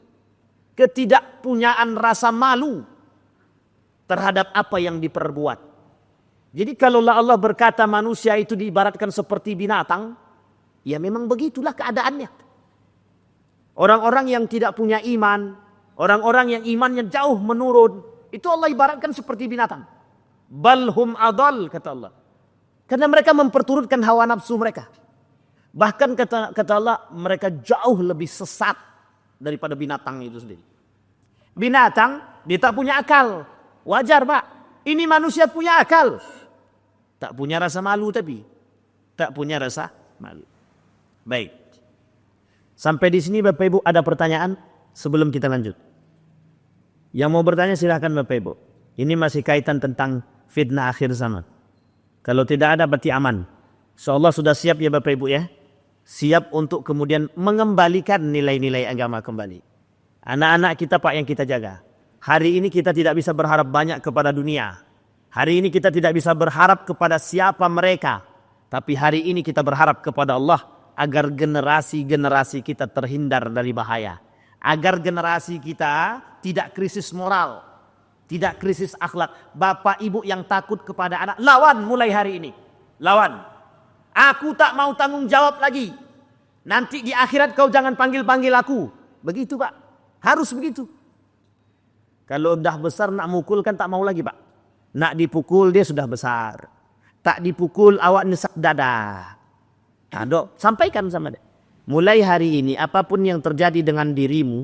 ketidakpunyaan rasa malu terhadap apa yang diperbuat. Jadi kalau Allah berkata manusia itu diibaratkan seperti binatang, ya memang begitulah keadaannya. Orang-orang yang tidak punya iman, orang-orang yang imannya jauh menurun, itu Allah ibaratkan seperti binatang. Balhum adal, kata Allah. Karena mereka memperturutkan hawa nafsu mereka. Bahkan kata Allah, mereka jauh lebih sesat daripada binatang itu sendiri. Binatang, dia tak punya akal. Wajar Pak, ini manusia punya akal. Tak punya rasa malu tapi. Tak punya rasa malu. Baik. Sampai di sini Bapak Ibu ada pertanyaan sebelum kita lanjut. Yang mau bertanya silahkan Bapak Ibu. Ini masih kaitan tentang fitnah akhir zaman. Kalau tidak ada berarti aman. InsyaAllah sudah siap ya Bapak Ibu ya. Siap untuk kemudian mengembalikan nilai-nilai agama kembali. Anak-anak kita Pak yang kita jaga. Hari ini kita tidak bisa berharap banyak kepada dunia. Hari ini kita tidak bisa berharap kepada siapa mereka. Tapi hari ini kita berharap kepada Allah agar generasi-generasi kita terhindar dari bahaya. Agar generasi kita tidak krisis moral. Tidak krisis akhlak. Bapak ibu yang takut kepada anak, lawan mulai hari ini. Lawan. Aku tak mau tanggung jawab lagi. Nanti di akhirat kau jangan panggil-panggil aku. Begitu Pak. Harus begitu. Kalau udah besar nak mukul kan tak mau lagi Pak. Nak dipukul dia sudah besar. Tak dipukul awak nesak dada. Dok, sampaikan sama dia. Mulai hari ini apapun yang terjadi dengan dirimu,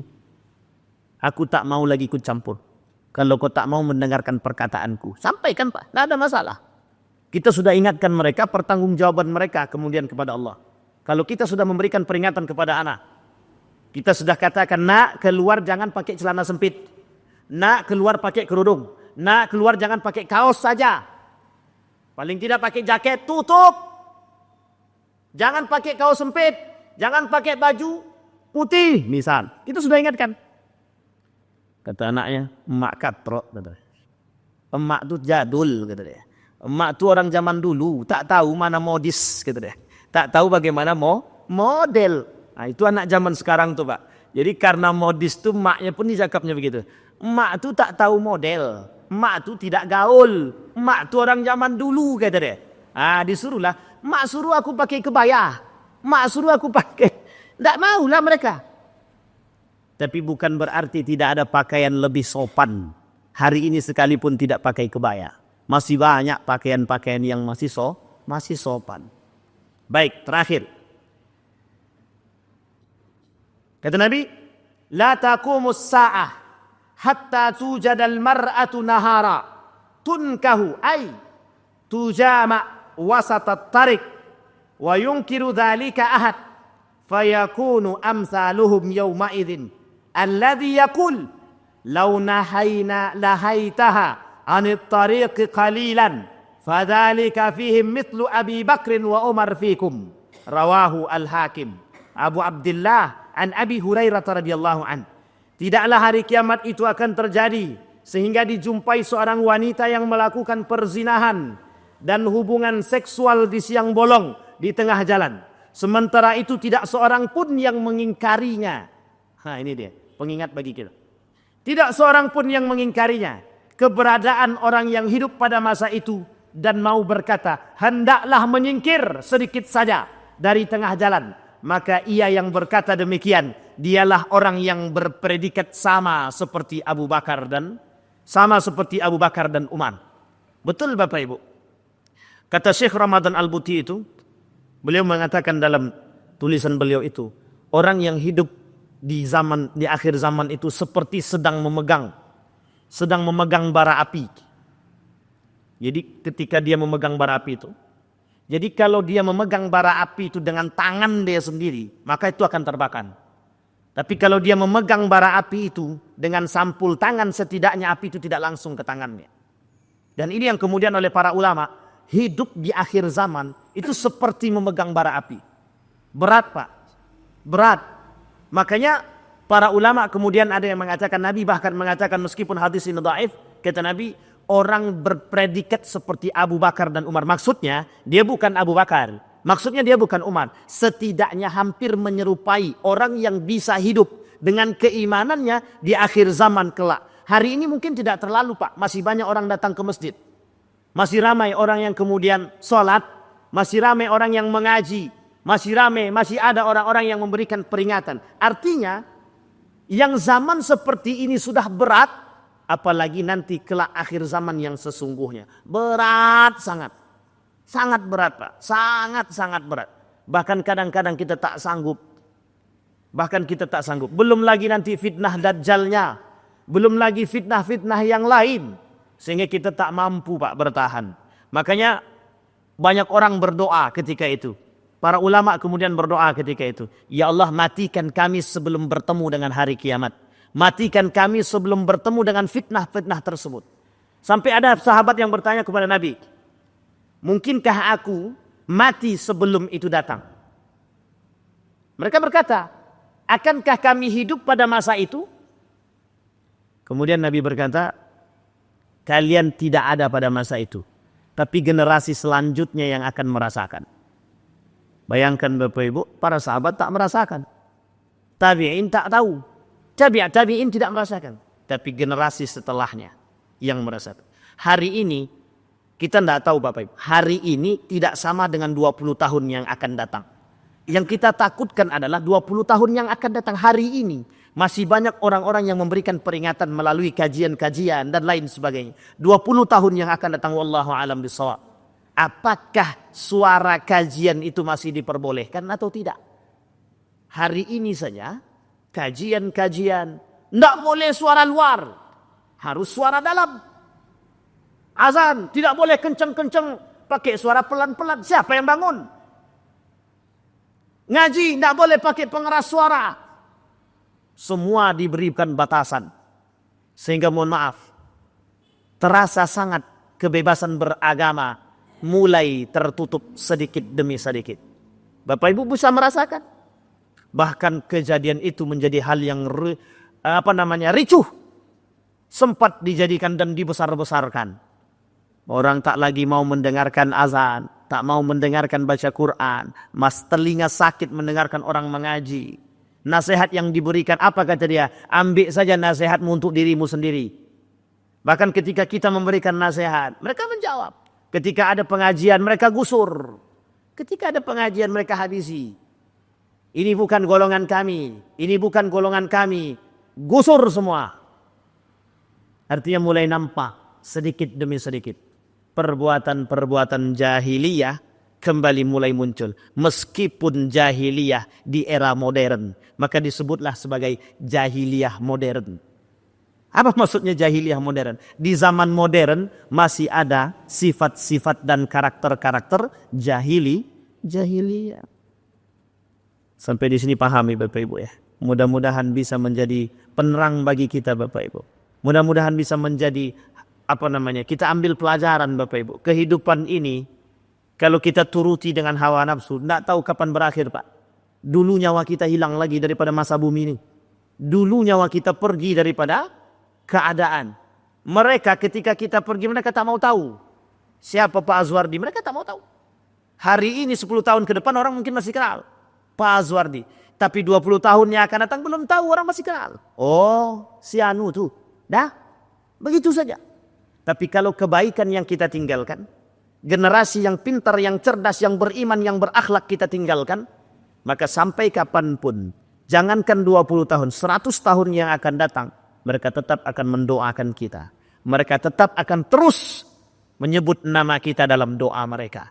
aku tak mau lagi ikut campur. Kalau kau tak mau mendengarkan perkataanku, sampaikan Pak, tidak ada masalah. Kita sudah ingatkan mereka, pertanggungjawaban mereka kemudian kepada Allah. Kalau kita sudah memberikan peringatan kepada anak, kita sudah katakan, nak keluar jangan pakai celana sempit. Nak keluar pakai kerudung. Nak keluar jangan pakai kaos saja. Paling tidak pakai jaket, tutup. Jangan pakai kaos sempit. Jangan pakai baju putih misal. Kita sudah ingatkan. Kata anaknya, emak katrok. Emak tu jadul. Kata dia. Emak tu orang zaman dulu. Tak tahu mana modis. Kata dia. Tak tahu bagaimana model. Nah, itu anak zaman sekarang tuh Pak. Jadi karena modis tu emaknya pun dicakapnya begitu. Emak tu tak tahu model. Emak tu tidak gaul. Emak tu orang zaman dulu kata dia. Disuruhlah. Emak suruh aku pakai kebaya. Emak suruh aku pakai. Tak maulah mereka. Tapi bukan berarti tidak ada pakaian lebih sopan. Hari ini sekalipun tidak pakai kebaya. Masih banyak pakaian-pakaian yang masih sopan. Baik, terakhir. Kata Nabi, la taqumus sa'ah hatta tujadal mar'atu nahara tunkahu ay tujama wasatat tariq wa yunkiru dhalika ahad fayakunu amsaluhum yawma idzin alladhi yaqul law nahayna lahaitaha anit tariq qalilan fadhalika fihim mithlu Abi Bakrin wa Umar fikum rawahu al-Hakim. Abu Abdullah an Abi Hurairah radhiyallahu an. Tidaklah hari kiamat itu akan terjadi sehingga dijumpai seorang wanita yang melakukan perzinahan dan hubungan seksual di siang bolong di tengah jalan. Sementara itu tidak seorang pun yang mengingkarinya. Ini dia pengingat bagi kita. Tidak seorang pun yang mengingkarinya. Keberadaan orang yang hidup pada masa itu dan mau berkata, hendaklah menyingkir sedikit saja dari tengah jalan. Maka ia yang berkata demikian, dialah orang yang berpredikat sama seperti Abu Bakar dan Umar. Betul Bapak Ibu. Kata Syekh Ramadan Al-Buti itu, beliau mengatakan dalam tulisan beliau itu, orang yang hidup di akhir zaman itu seperti sedang memegang bara api. Jadi ketika dia memegang bara api itu, jadi kalau dia memegang bara api itu dengan tangan dia sendiri, maka itu akan terbakar. Tapi kalau dia memegang bara api itu dengan sampul tangan, setidaknya api itu tidak langsung ke tangannya. Dan ini yang kemudian oleh para ulama, hidup di akhir zaman itu seperti memegang bara api. Berat Pak, berat. Makanya para ulama kemudian ada yang mengatakan, Nabi bahkan mengatakan meskipun hadis ini dhaif, kata Nabi, orang berpredikat seperti Abu Bakar dan Umar. Maksudnya dia bukan Abu Bakar, maksudnya dia bukan Umar. Setidaknya hampir menyerupai orang yang bisa hidup dengan keimanannya di akhir zaman kelak. Hari ini mungkin tidak terlalu Pak, masih banyak orang datang ke masjid. Masih ramai orang yang kemudian sholat, masih ramai orang yang mengaji, masih ada orang-orang yang memberikan peringatan. Artinya, yang zaman seperti ini sudah berat, apalagi nanti kelak akhir zaman yang sesungguhnya. Berat sangat. Sangat berat Pak, sangat berat. Bahkan kadang-kadang kita tak sanggup. Belum lagi nanti fitnah dajjalnya. Belum lagi fitnah-fitnah yang lain. Sehingga kita tak mampu Pak bertahan. Makanya banyak orang berdoa ketika itu. Para ulama kemudian berdoa ketika itu. Ya Allah, matikan kami sebelum bertemu dengan hari kiamat. Matikan kami sebelum bertemu dengan fitnah-fitnah tersebut. Sampai ada sahabat yang bertanya kepada Nabi, mungkinkah aku mati sebelum itu datang? Mereka berkata, akankah kami hidup pada masa itu? Kemudian Nabi berkata, kalian tidak ada pada masa itu, tapi generasi selanjutnya yang akan merasakan. Bayangkan Bapak Ibu, para sahabat tak merasakan. Tabi'in tak tahu. Tabi'in tidak merasakan. Tapi generasi setelahnya yang merasakan. Hari ini, kita tidak tahu Bapak Ibu. Hari ini tidak sama dengan 20 tahun yang akan datang. Yang kita takutkan adalah 20 tahun yang akan datang hari ini. Masih banyak orang-orang yang memberikan peringatan melalui kajian-kajian dan lain sebagainya. 20 tahun yang akan datang, wallahu a'lam bishawab. Apakah suara kajian itu masih diperbolehkan atau tidak? Hari ini saja kajian-kajian tidak boleh suara luar, harus suara dalam. Azan tidak boleh kenceng-kenceng, pakai suara pelan-pelan. Siapa yang bangun? Ngaji tidak boleh pakai pengeras suara. Semua diberikan batasan. Sehingga mohon maaf, terasa sangat kebebasan beragama mulai tertutup sedikit demi sedikit. Bapak Ibu bisa merasakan. Bahkan kejadian itu menjadi hal yang ricuh. Sempat dijadikan dan dibesar-besarkan. Orang tak lagi mau mendengarkan azan, tak mau mendengarkan baca Quran, telinga sakit mendengarkan orang mengaji. Nasihat yang diberikan, apa kata dia? Ambil saja nasihatmu untuk dirimu sendiri. Bahkan ketika kita memberikan nasihat, mereka menjawab. Ketika ada pengajian, mereka gusur. Ketika ada pengajian, mereka habisi. Ini bukan golongan kami. Ini bukan golongan kami. Gusur semua. Artinya mulai nampak sedikit demi sedikit. Perbuatan-perbuatan jahiliyah kembali mulai muncul. Meskipun jahiliyah di era modern, maka disebutlah sebagai jahiliyah modern. Apa maksudnya jahiliyah modern? Di zaman modern masih ada sifat-sifat dan karakter-karakter jahiliyah. Sampai di sini pahami Bapak Ibu ya. Mudah-mudahan bisa menjadi penerang bagi kita Bapak Ibu. Mudah-mudahan bisa menjadi kita ambil pelajaran Bapak Ibu. Kehidupan ini kalau kita turuti dengan hawa nafsu, tidak tahu kapan berakhir Pak. Dulu nyawa kita hilang lagi daripada masa bumi ini. Dulu nyawa kita pergi daripada keadaan. Mereka ketika kita pergi, mereka tak mau tahu. Siapa Pak Azwardi? Mereka tak mau tahu. Hari ini 10 tahun ke depan orang mungkin masih kenal Pak Azwardi. Tapi 20 tahun yang akan datang belum tahu, orang masih kenal. Oh, si Anu tuh. Dah, begitu saja. Tapi kalau kebaikan yang kita tinggalkan, generasi yang pintar, yang cerdas, yang beriman, yang berakhlak kita tinggalkan, maka sampai kapanpun, jangankan 20 tahun, 100 tahun yang akan datang, mereka tetap akan mendoakan kita. Mereka tetap akan terus menyebut nama kita dalam doa mereka.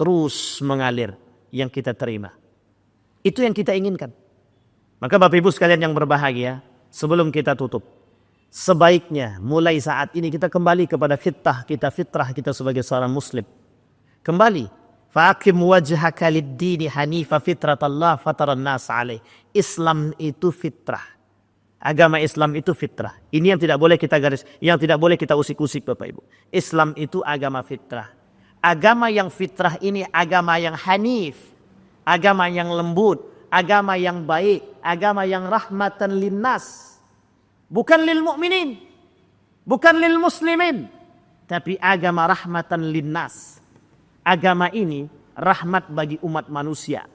Terus mengalir yang kita terima. Itu yang kita inginkan. Maka Bapak Ibu sekalian yang berbahagia, sebelum kita tutup, sebaiknya mulai saat ini kita kembali kepada fitrah kita sebagai seorang muslim. Kembali. Faqim wajhaka lid-dini hanifa fitratallah fataran nas alaih. Islam itu fitrah. Agama Islam itu fitrah. Ini yang tidak boleh kita garis, yang tidak boleh kita usik-usik Bapak Ibu. Islam itu agama fitrah. Agama yang fitrah ini agama yang hanif, agama yang lembut, agama yang baik, agama yang rahmatan linnas. Bukan lil mu'minin, bukan lil muslimin, tapi agama rahmatan linnas. Agama ini rahmat bagi umat manusia.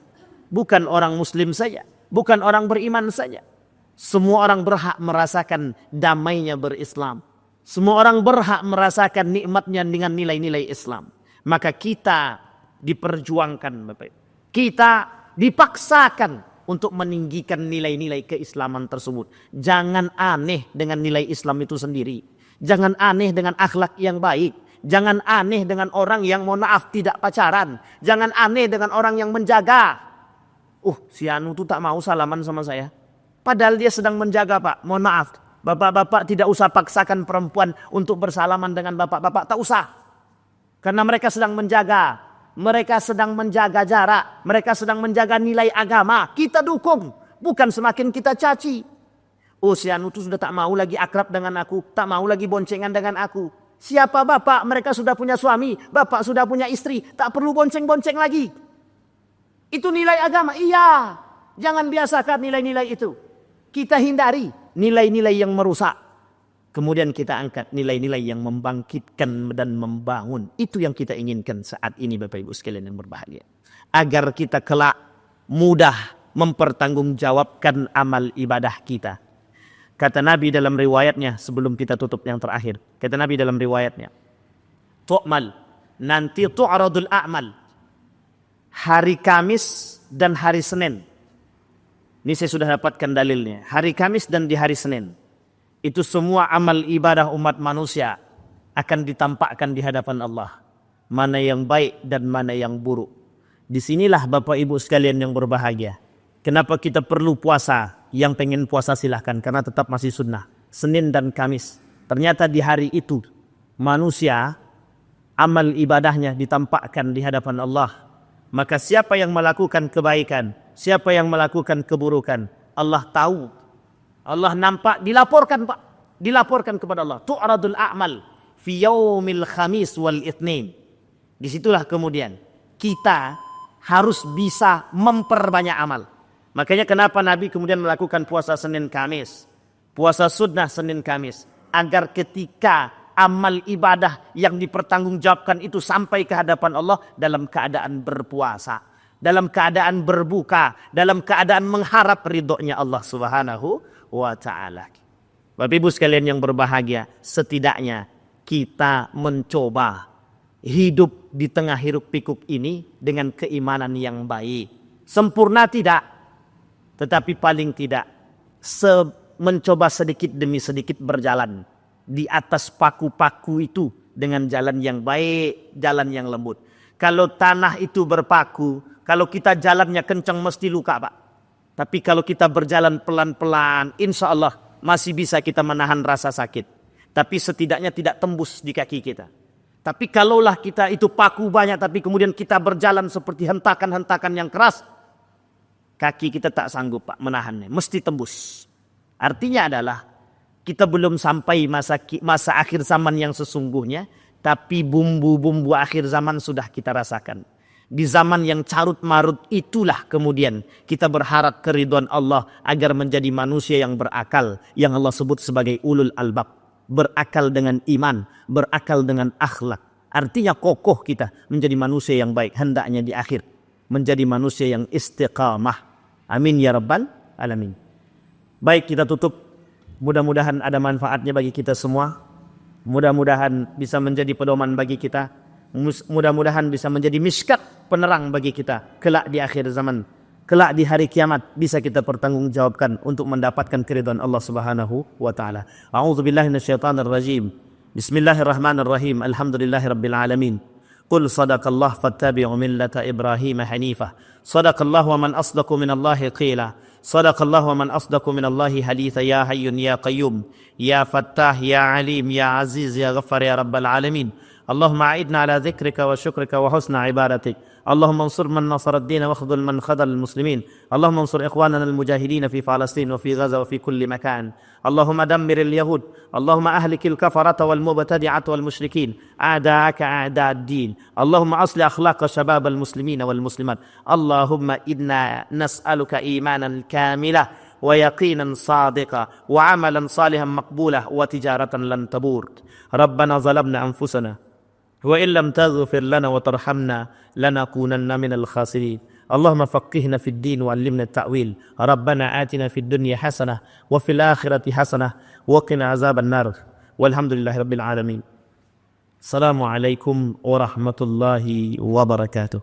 Bukan orang muslim saja, bukan orang beriman saja. Semua orang berhak merasakan damainya berislam. Semua orang berhak merasakan nikmatnya dengan nilai-nilai Islam. Maka kita diperjuangkan, Bapak. Kita dipaksakan untuk meninggikan nilai-nilai keislaman tersebut. Jangan aneh dengan nilai Islam itu sendiri. Jangan aneh dengan akhlak yang baik. Jangan aneh dengan orang yang mohon maaf tidak pacaran. Jangan aneh dengan orang yang menjaga. Si Anu tuh tak mau salaman sama saya. Padahal dia sedang menjaga, Pak. Mohon maaf. Bapak-bapak tidak usah paksakan perempuan untuk bersalaman dengan bapak-bapak. Tak usah. Karena mereka sedang menjaga. Mereka sedang menjaga jarak. Mereka sedang menjaga nilai agama. Kita dukung. Bukan semakin kita caci. Si Anu itu sudah tak mau lagi akrab dengan aku. Tak mau lagi boncengan dengan aku. Siapa bapak? Mereka sudah punya suami. Bapak sudah punya istri. Tak perlu bonceng-bonceng lagi. Itu nilai agama. Iya. Jangan biasakan nilai-nilai itu. Kita hindari nilai-nilai yang merusak. Kemudian kita angkat nilai-nilai yang membangkitkan dan membangun. Itu yang kita inginkan saat ini Bapak Ibu sekalian yang berbahagia. Agar kita kelak mudah mempertanggungjawabkan amal ibadah kita. Kata Nabi dalam riwayatnya, sebelum kita tutup yang terakhir. Kata Nabi dalam riwayatnya, tu'mal, nanti tu'radul a'mal. Hari Kamis dan hari Senin. Ini saya sudah dapatkan dalilnya. Hari Kamis dan di hari Senin. Itu semua amal ibadah umat manusia akan ditampakkan di hadapan Allah. Mana yang baik dan mana yang buruk. Disinilah Bapak Ibu sekalian yang berbahagia. Kenapa kita perlu puasa? Yang pengen puasa silahkan karena tetap masih sunnah. Senin dan Kamis. Ternyata di hari itu manusia amal ibadahnya ditampakkan di hadapan Allah. Maka siapa yang melakukan kebaikan, siapa yang melakukan keburukan, Allah tahu. Allah nampak, dilaporkan Pak. Dilaporkan kepada Allah. Tu'radul a'mal fi yaumil khamis wal itsnin. Disitulah kemudian kita harus bisa memperbanyak amal. Makanya kenapa Nabi kemudian melakukan puasa Senin Kamis. Puasa sunnah Senin Kamis. Agar ketika amal ibadah yang dipertanggungjawabkan itu sampai ke hadapan Allah dalam keadaan berpuasa. Dalam keadaan berbuka. Dalam keadaan mengharap ridhonya Allah Subhanahu wa ta'ala. Bapak Ibu sekalian yang berbahagia, setidaknya kita mencoba hidup di tengah hiruk pikuk ini dengan keimanan yang baik. Sempurna tidak, tetapi paling tidak mencoba sedikit demi sedikit berjalan di atas paku-paku itu dengan jalan yang baik, jalan yang lembut. Kalau tanah itu berpaku, kalau kita jalannya kencang mesti luka Pak. Tapi kalau kita berjalan pelan-pelan, insya Allah masih bisa kita menahan rasa sakit. Tapi setidaknya tidak tembus di kaki kita. Tapi kalaulah kita itu paku banyak, tapi kemudian kita berjalan seperti hentakan-hentakan yang keras, kaki kita tak sanggup Pak menahannya, mesti tembus. Artinya adalah kita belum sampai masa akhir zaman yang sesungguhnya, tapi bumbu-bumbu akhir zaman sudah kita rasakan. Di zaman yang carut marut itulah kemudian kita berharap keridhaan Allah agar menjadi manusia yang berakal, yang Allah sebut sebagai ulul albab. berakal dengan iman, berakal dengan akhlak. Artinya kokoh kita menjadi manusia yang baik. Hendaknya di akhir menjadi manusia yang istiqamah. Amin ya rabbal alamin. Baik, kita tutup. Mudah-mudahan ada manfaatnya bagi kita semua. Mudah-mudahan bisa menjadi pedoman bagi kita. Mudah-mudahan bisa menjadi miskat penerang bagi kita kelak di akhir zaman. Kelak di hari kiamat bisa kita pertanggungjawabkan untuk mendapatkan keridhaan Allah Subhanahu wa taala. A'udzubillahi minasyaitonir rajim. Bismillahirrahmanirrahim. Alhamdulillahirabbil alamin. Qul sadaqallah fattabi'u millata Ibrahim hanifah. Sadaqallahu wa man asdaqu minallahi qila. Sadaqallahu wa man asdaqu minallahi haditha. Ya hayyun ya qayyum. Ya fattah ya alim ya aziz ya ghaffar ya rabbal alamin. Allahumma a'idna ala dzikrika wa syukrika wa husna ibadatik. اللهم انصر من نصر الدين واخذل من خذل المسلمين. اللهم انصر إخواننا المجاهدين في فلسطين وفي غزة وفي كل مكان. اللهم دمر اليهود. اللهم أهلك الكفرة والمبتدعة والمشركين أعداءك أعداء الدين. اللهم أصلح أخلاق شباب المسلمين والمسلمات. اللهم إنا نسألك إيمانا كاملا ويقينا صادقا وعملا صالحا مقبولا وتجارة لن تبور. ربنا ظلمنا أنفسنا وإن لم تغفر لنا وترحمنا لنكونن من الخاسرين. اللهم فقهنا في الدين وعلمنا التأويل. ربنا آتنا في الدنيا حسنة وفي الآخرة حسنة وقنا عذاب النار. والحمد لله رب العالمين. السلام عليكم ورحمة الله وبركاته.